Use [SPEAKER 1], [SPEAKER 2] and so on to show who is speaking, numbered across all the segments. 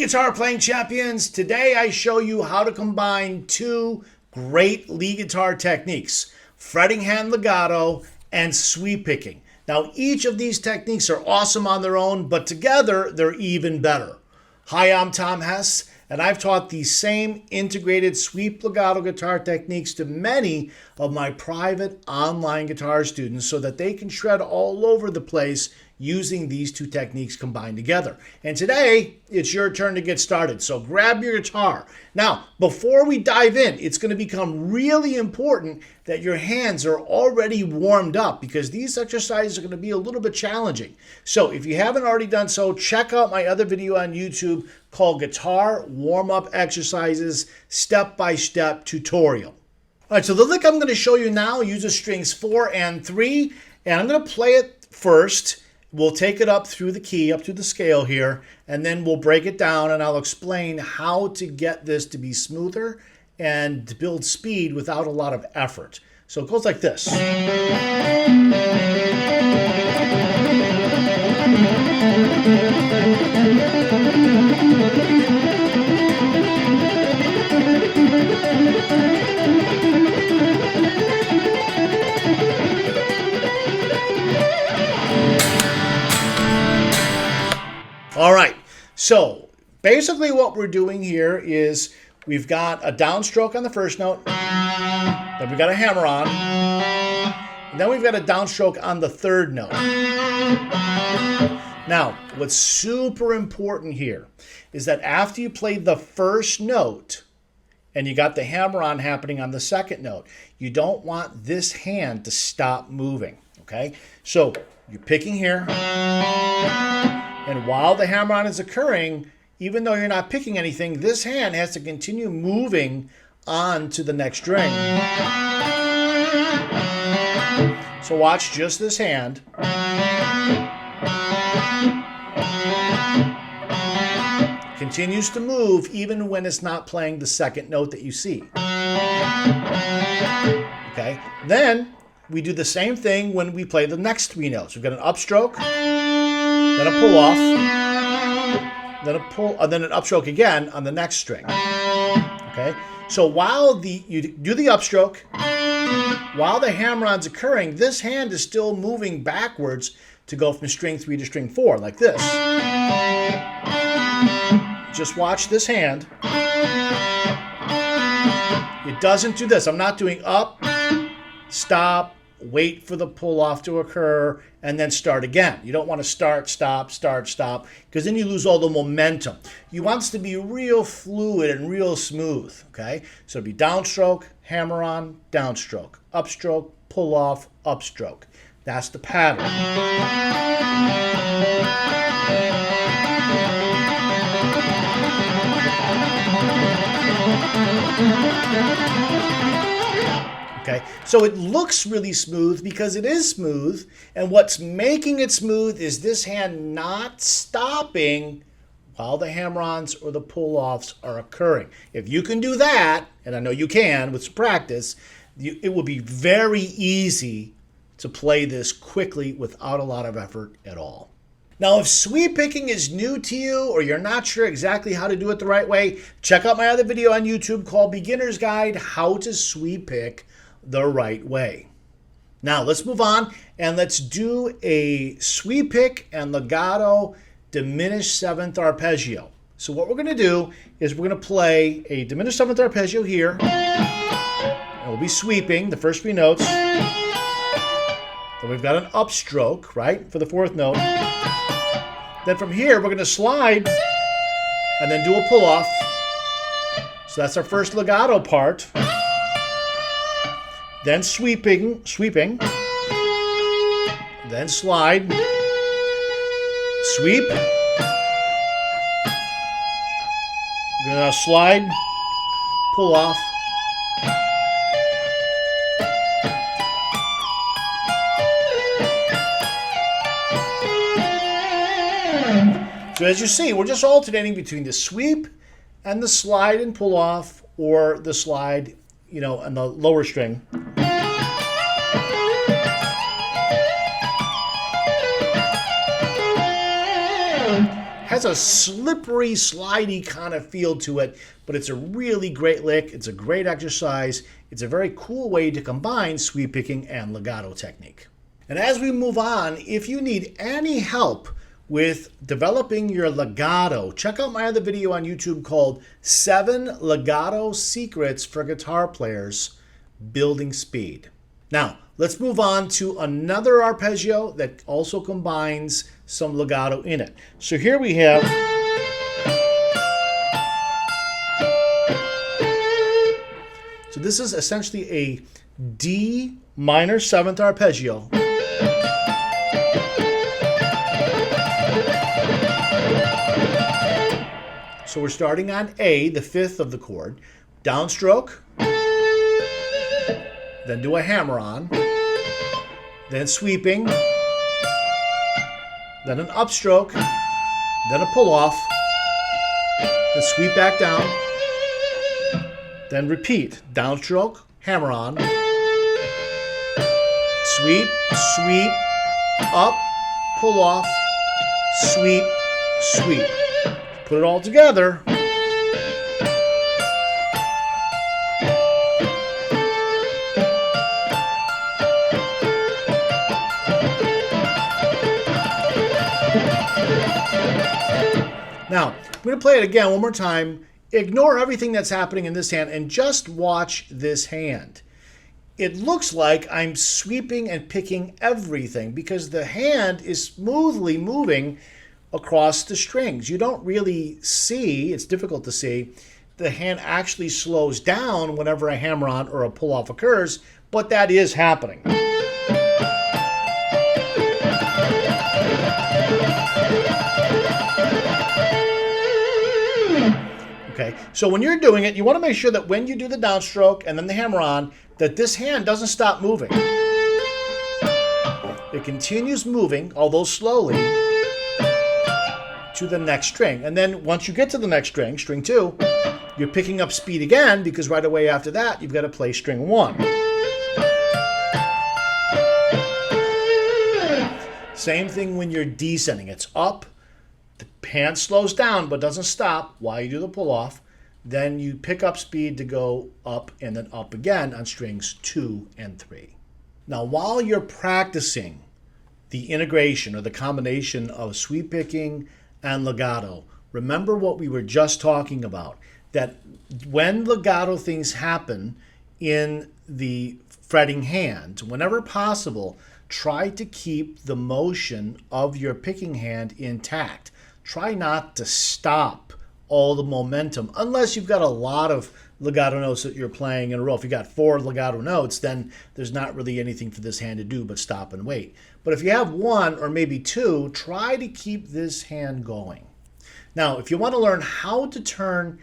[SPEAKER 1] guitar playing champions. Today I show you how to combine two great lead guitar techniques, fretting hand legato and sweep picking. Now each of these techniques are awesome on their own, but together they're even better. Hi, I'm Tom Hess, and I've taught these same integrated sweep legato guitar techniques to many of my private online guitar students so that they can shred all over the place using these two techniques combined together. And today, it's your turn to get started. So grab your guitar. Now, before we dive in, it's going to become really important that your hands are already warmed up because these exercises are going to be a little bit challenging. So if you haven't already done so, check out my other video on YouTube called Guitar Warm-Up Exercises Step-by-Step Tutorial. All right, so the lick I'm going to show you now uses strings 4 and 3, and I'm going to play it first. We'll take it up through the key, up to the scale here, and then we'll break it down and I'll explain how to get this to be smoother and to build speed without a lot of effort. So it goes like this. All right, so basically what we're doing here is we've got a downstroke on the first note, then we've got a hammer on, and then we've got a downstroke on the third note. Now, what's super important here is that after you play the first note and you got the hammer on happening on the second note, you don't want this hand to stop moving, okay? So you're picking here. And while the hammer-on is occurring, even though you're not picking anything, this hand has to continue moving on to the next string. So watch just this hand. Continues to move even when it's not playing the second note that you see. Okay, then we do the same thing when we play the next three notes. We've got an upstroke, then a pull off, then an upstroke again on the next string. Okay, so while you do the upstroke, while the hammer-on's occurring, this hand is still moving backwards to go from string 3 to string 4, like this. Just watch this hand. It doesn't do this. I'm not doing up, stop, wait for the pull-off to occur, and then start again. You don't want to start, stop, because then you lose all the momentum. You want this to be real fluid and real smooth, okay? So it'd be downstroke, hammer on, downstroke, upstroke, pull-off, upstroke. That's the pattern. Okay, so it looks really smooth because it is smooth, and what's making it smooth is this hand not stopping while the hammer-ons or the pull-offs are occurring. If you can do that, and I know you can with some practice, it will be very easy to play this quickly without a lot of effort at all. Now, if sweep picking is new to you or you're not sure exactly how to do it the right way, check out my other video on YouTube called Beginner's Guide, How to Sweep Pick the Right Way. Now let's move on and let's do a sweep pick and legato diminished seventh arpeggio. So what we're going to do is we're going to play a diminished seventh arpeggio here. And we'll be sweeping the first three notes. Then we've got an upstroke, right, for the fourth note. Then from here we're going to slide and then do a pull off. So that's our first legato part. Then sweeping, then slide, sweep, gonna slide, pull off, so as you see, we're just alternating between the sweep and the slide and pull off, or the slide, on the lower string. has a slippery, slidey kind of feel to it, but it's a really great lick. It's a great exercise. It's a very cool way to combine sweep picking and legato technique. And as we move on, if you need any help with developing your legato, check out my other video on YouTube called 7 Legato Secrets for Guitar Players Building Speed. Now, let's move on to another arpeggio that also combines some legato in it. So here we have so this is essentially a D minor 7th arpeggio. So we're starting on A, the 5th of the chord, downstroke, then do a hammer-on, then sweeping, then an upstroke, then a pull-off, then sweep back down, then repeat, downstroke, hammer-on, sweep, sweep, up, pull-off, sweep, sweep. Put it all together. Now, I'm going to play it again one more time. Ignore everything that's happening in this hand and just watch this hand. It looks like I'm sweeping and picking everything because the hand is smoothly moving across the strings. You don't really see, it's difficult to see, the hand actually slows down whenever a hammer-on or a pull-off occurs, but that is happening. Okay, so when you're doing it, you want to make sure that when you do the downstroke and then the hammer-on, that this hand doesn't stop moving. It continues moving, although slowly, to the next string. And then once you get to the next string, string 2, you're picking up speed again because right away after that, you've got to play string 1. Same thing when you're descending. It's up, the hand slows down but doesn't stop while you do the pull-off. Then you pick up speed to go up and then up again on strings 2 and 3. Now, while you're practicing the integration or the combination of sweep picking and legato, remember what we were just talking about, that when legato things happen in the fretting hand, whenever possible, try to keep the motion of your picking hand intact. Try not to stop all the momentum unless you've got a lot of legato notes that you're playing in a row. If you got 4 legato notes, then there's not really anything for this hand to do but stop and wait. But if you have 1 or maybe 2, try to keep this hand going. Now, if you want to learn how to turn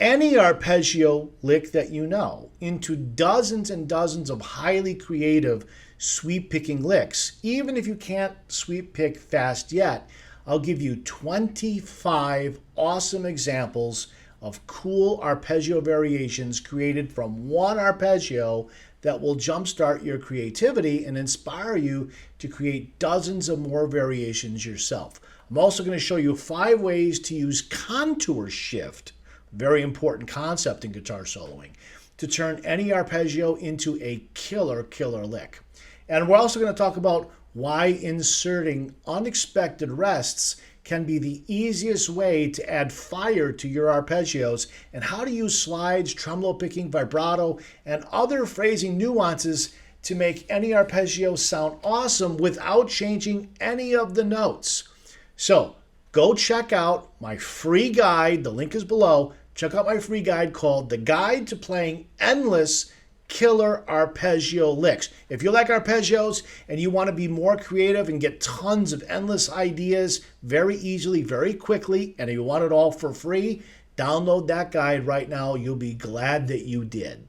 [SPEAKER 1] any arpeggio lick that you know into dozens and dozens of highly creative sweep picking licks, even if you can't sweep pick fast yet, I'll give you 25 awesome examples of cool arpeggio variations created from one arpeggio that will jumpstart your creativity and inspire you to create dozens of more variations yourself. I'm also going to show you 5 ways to use contour shift, very important concept in guitar soloing, to turn any arpeggio into a killer lick. And we're also going to talk about why inserting unexpected rests can be the easiest way to add fire to your arpeggios, and how to use slides, tremolo picking, vibrato, and other phrasing nuances to make any arpeggio sound awesome without changing any of the notes. So go check out my free guide. The link is below. Check out my free guide called The Guide to Playing Endless Killer Arpeggio Licks. If you like arpeggios and you want to be more creative and get tons of endless ideas very easily, very quickly, and you want it all for free, download that guide right now. You'll be glad that you did.